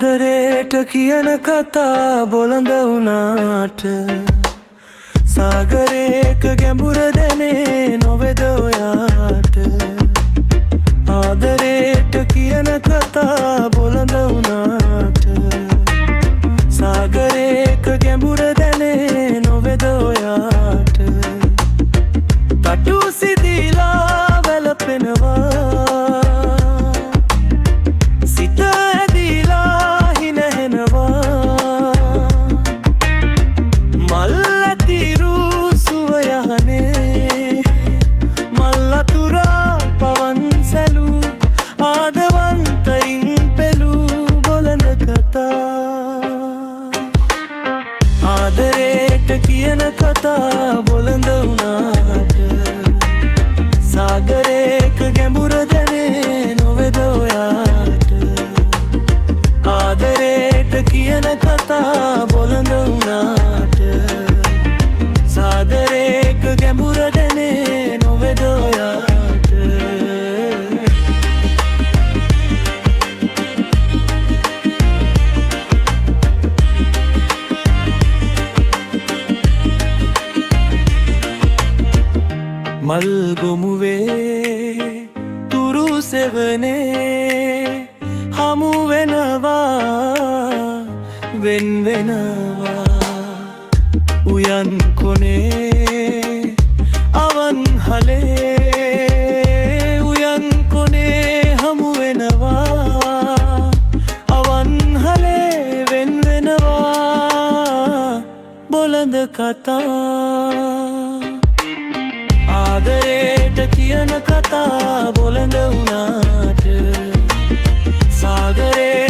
ආදරේට කියන කතා බොළඳ වුණාට සාගරේක ගැඹුර දැනේ නොවේද ඔයාට. ආදරේට කියන කතා බොළඳ වුණාට සාගරේක ගැඹුර දැනේ නොවේද ඔයාට. තටු සිදිලා වැළපෙනවා ආදරේට කියන කතා බොළඳ වුණාට සාගරේක ගැඹුර දැනේ නොවේද ඔයාට. ආදරේට කියන කතා බොළඳ වුණාට සාගරේක ගැඹුර දැනේ නොවේද ඔයාට. මල් ගොමුවේ තුරු සෙවනේ හමු වෙනවා වෙන් වෙනවා උයන් කොනේ අවන්හලේ උයන් කොනේ හමු වෙනවා අවන්හලේ වෙන් වෙනවා බොළඳ කතා. ආදරේට කියන කතා බොළඳ වුණාට සාගරේ